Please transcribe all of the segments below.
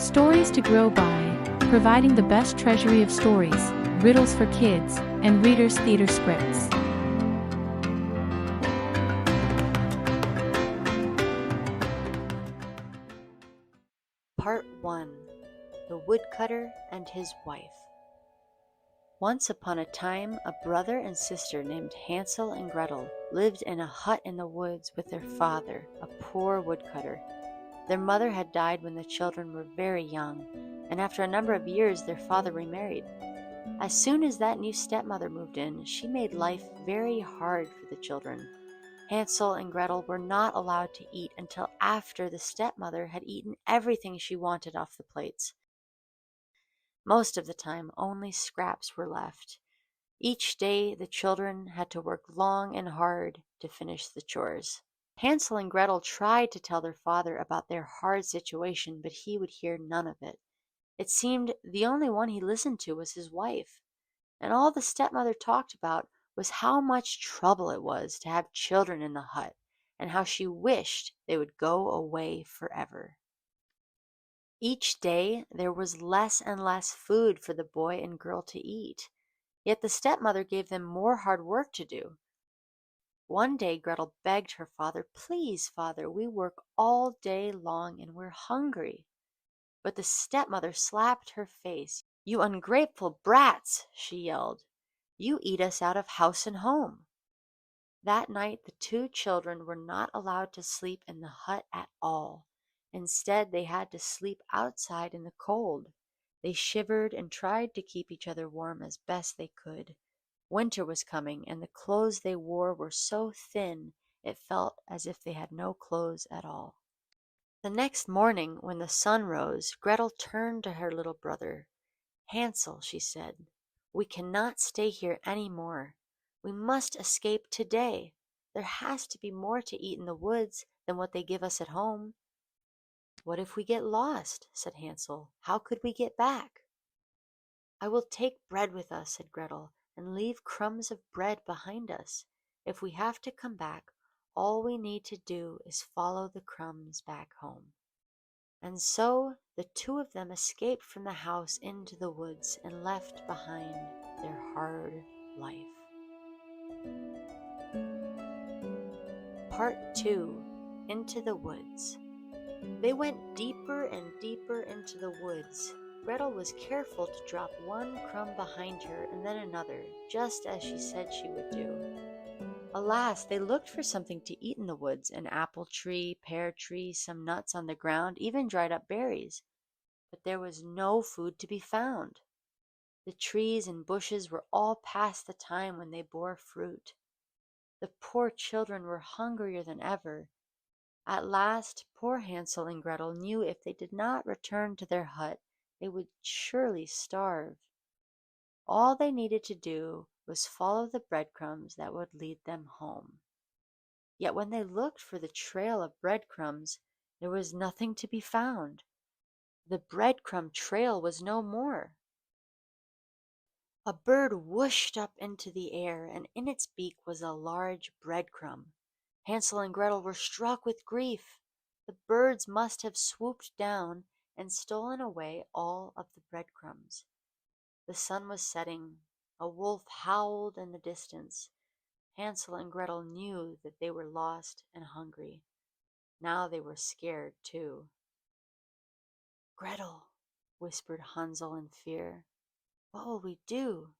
Stories to grow by, providing the best treasury of stories, riddles for kids, and readers' theater scripts. Part 1. The Woodcutter and His Wife. Once upon a time, a brother and sister named Hansel and Gretel lived in a hut in the woods with their father, a poor woodcutter. Their mother had died when the children were very young, and after a number of years their father remarried. As soon as that new stepmother moved in, she made life very hard for the children. Hansel and Gretel were not allowed to eat until after the stepmother had eaten everything she wanted off the plates. Most of the time, only scraps were left. Each day, the children had to work long and hard to finish the chores. Hansel and Gretel tried to tell their father about their hard situation, but he would hear none of it. It seemed the only one he listened to was his wife, and all the stepmother talked about was how much trouble it was to have children in the hut, and how she wished they would go away forever. Each day there was less and less food for the boy and girl to eat, yet the stepmother gave them more hard work to do. One day Gretel begged her father, "Please, father, we work all day long and we're hungry." But the stepmother slapped her face. "You ungrateful brats," she yelled. "You eat us out of house and home." That night the two children were not allowed to sleep in the hut at all. Instead, they had to sleep outside in the cold. They shivered and tried to keep each other warm as best they could. Winter was coming, and the clothes they wore were so thin it felt as if they had no clothes at all. The next morning, when the sun rose, Gretel turned to her little brother. "Hansel," she said, "we cannot stay here any more. We must escape today. There has to be more to eat in the woods than what they give us at home." "What if we get lost?" said Hansel. "How could we get back?" "I will take bread with us," said Gretel, "and leave crumbs of bread behind us. If we have to come back, all we need to do is follow the crumbs back home." And so the two of them escaped from the house into the woods and left behind their hard life. Part 2. Into the Woods. They went deeper and deeper into the woods. Gretel was careful to drop one crumb behind her and then another, just as she said she would do. Alas, they looked for something to eat in the woods, an apple tree, pear tree, some nuts on the ground, even dried up berries. But there was no food to be found. The trees and bushes were all past the time when they bore fruit. The poor children were hungrier than ever. At last, poor Hansel and Gretel knew if they did not return to their hut, they would surely starve. All they needed to do was follow the breadcrumbs that would lead them home. Yet when they looked for the trail of breadcrumbs, there was nothing to be found. The breadcrumb trail was no more. A bird whooshed up into the air, and in its beak was a large breadcrumb. Hansel and Gretel were struck with grief. The birds must have swooped down and stolen away all of the breadcrumbs. The sun was setting. A wolf howled in the distance. Hansel and Gretel knew that they were lost and hungry. Now they were scared too. "Gretel," whispered Hansel in fear, "what will we do?"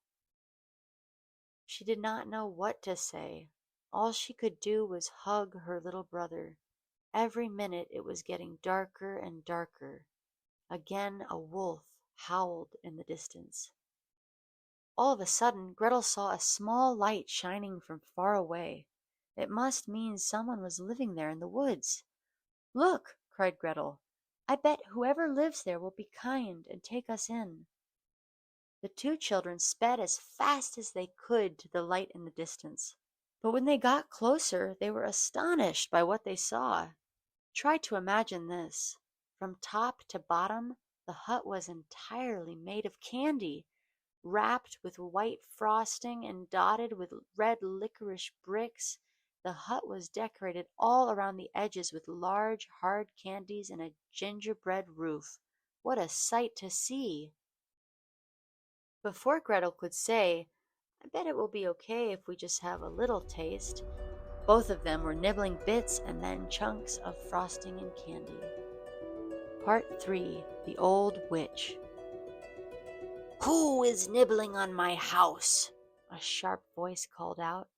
She did not know what to say. All she could do was hug her little brother. Every minute it was getting darker and darker. Again a wolf howled in the distance. All of a sudden, Gretel saw a small light shining from far away. It must mean someone was living there in the woods. "Look!" cried Gretel. "I bet whoever lives there will be kind and take us in." The two children sped as fast as they could to the light in the distance. But when they got closer, they were astonished by what they saw. Try to imagine this. From top to bottom, the hut was entirely made of candy, wrapped with white frosting and dotted with red licorice bricks. The hut was decorated all around the edges with large, hard candies and a gingerbread roof. What a sight to see! Before Gretel could say, "I bet it will be okay if we just have a little taste," both of them were nibbling bits and then chunks of frosting and candy. Part 3. The Old Witch. "Who is nibbling on my house?" a sharp voice called out.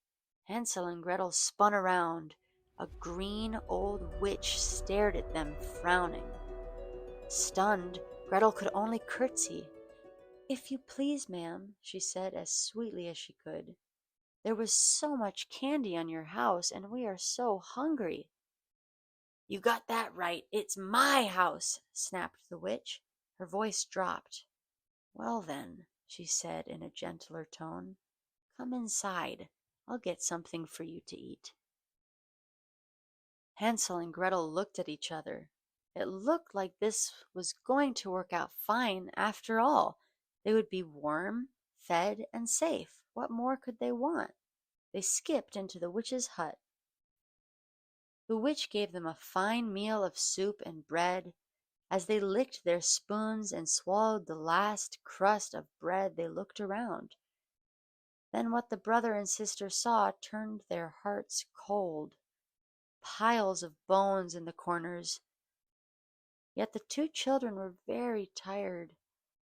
Hansel and Gretel spun around. A green old witch stared at them, frowning. Stunned, Gretel could only curtsy. "If you please, ma'am," she said as sweetly as she could. "There was so much candy on your house, and we are so hungry." "You got that right. It's my house," snapped the witch. Her voice dropped. "Well then," she said in a gentler tone, "come inside. I'll get something for you to eat." Hansel and Gretel looked at each other. It looked like this was going to work out fine after all. They would be warm, fed, and safe. What more could they want? They skipped into the witch's hut. The witch gave them a fine meal of soup and bread. As they licked their spoons and swallowed the last crust of bread, they looked around. Then what the brother and sister saw turned their hearts cold. Piles of bones in the corners. Yet the two children were very tired,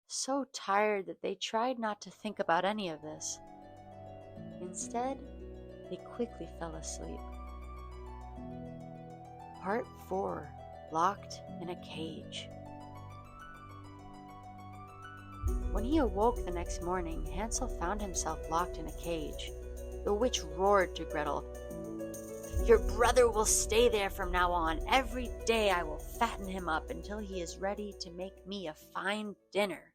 so tired that they tried not to think about any of this. Instead, they quickly fell asleep. Part 4. Locked in a Cage. When he awoke the next morning, Hansel found himself locked in a cage. The witch roared to Gretel, "Your brother will stay there from now on. Every day I will fatten him up until he is ready to make me a fine dinner."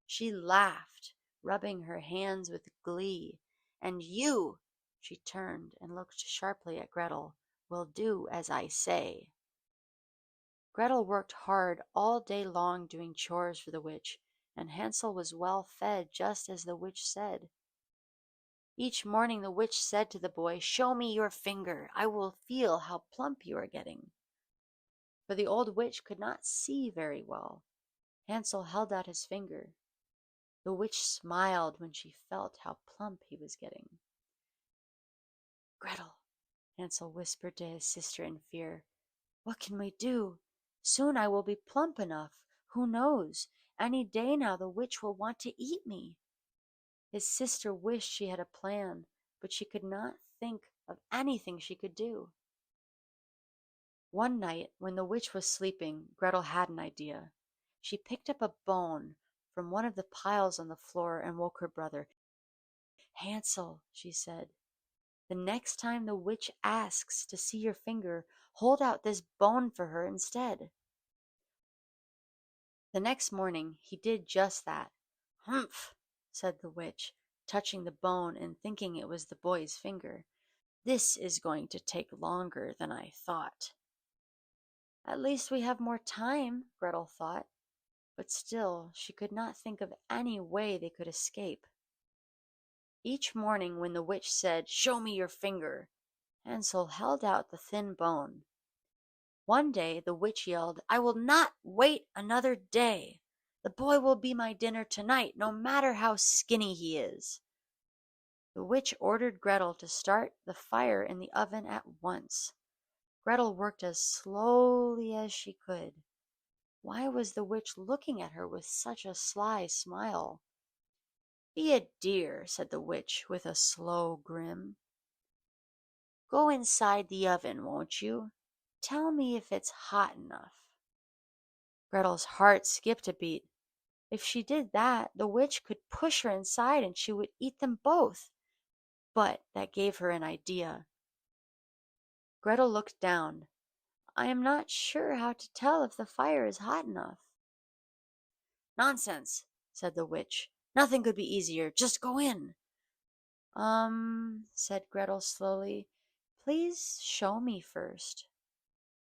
She laughed, rubbing her hands with glee. "And you," she turned and looked sharply at Gretel, "will do as I say." Gretel worked hard all day long doing chores for the witch, and Hansel was well fed just as the witch said. Each morning the witch said to the boy, "Show me your finger. I will feel how plump you are getting." For the old witch could not see very well. Hansel held out his finger. The witch smiled when she felt how plump he was getting. "Gretel," Hansel whispered to his sister in fear, "what can we do? Soon I will be plump enough. Who knows? Any day now the witch will want to eat me." His sister wished she had a plan, but she could not think of anything she could do. One night, when the witch was sleeping, Gretel had an idea. She picked up a bone from one of the piles on the floor and woke her brother. "Hansel," she said, "the next time the witch asks to see your finger, hold out this bone for her instead." The next morning he did just that. "Humph!" said the witch, touching the bone and thinking it was the boy's finger. "This is going to take longer than I thought." "At least we have more time," Gretel thought, but still she could not think of any way they could escape. Each morning when the witch said, "Show me your finger," Hansel held out the thin bone. One day the witch yelled, "I will not wait another day. The boy will be my dinner tonight, no matter how skinny he is." The witch ordered Gretel to start the fire in the oven at once. Gretel worked as slowly as she could. Why was the witch looking at her with such a sly smile? "Be a dear," said the witch with a slow grin. "Go inside the oven, won't you? Tell me if it's hot enough." Gretel's heart skipped a beat. If she did that, the witch could push her inside and she would eat them both. But that gave her an idea. Gretel looked down. "I am not sure how to tell if the fire is hot enough." "Nonsense," said the witch. "Nothing could be easier. Just go in." Said Gretel slowly. "Please show me first."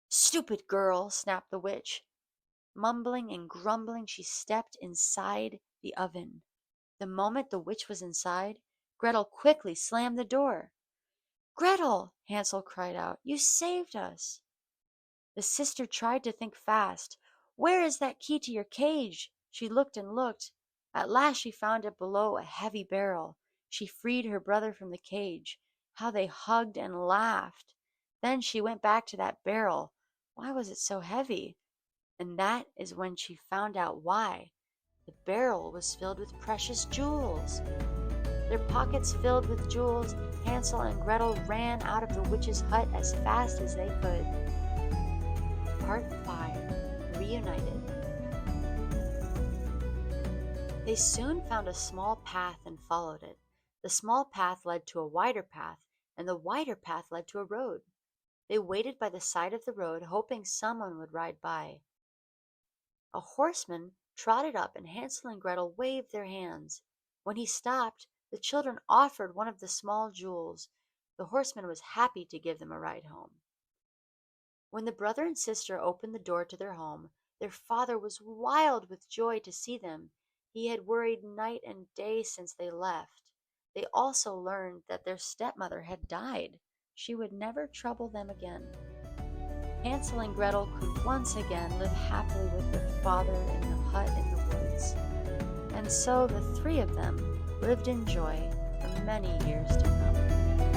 "Stupid girl," snapped the witch. Mumbling and grumbling, she stepped inside the oven. The moment the witch was inside, Gretel quickly slammed the door. "Gretel!" Hansel cried out. "You saved us." The sister tried to think fast. "Where is that key to your cage?" She looked and looked. At last she found it below a heavy barrel. She freed her brother from the cage. How they hugged and laughed! Then she went back to that barrel. Why was it so heavy? And that is when she found out why. The barrel was filled with precious jewels. Their pockets filled with jewels, Hansel and Gretel ran out of the witch's hut as fast as they could. Part 5. Reunited. They soon found a small path and followed it. The small path led to a wider path, and the wider path led to a road. They waited by the side of the road, hoping someone would ride by. A horseman trotted up, and Hansel and Gretel waved their hands. When he stopped, the children offered one of the small jewels. The horseman was happy to give them a ride home. When the brother and sister opened the door to their home, their father was wild with joy to see them. He had worried night and day since they left. They also learned that their stepmother had died. She would never trouble them again. Hansel and Gretel could once again live happily with their father in the hut in the woods. And so the three of them lived in joy for many years to come.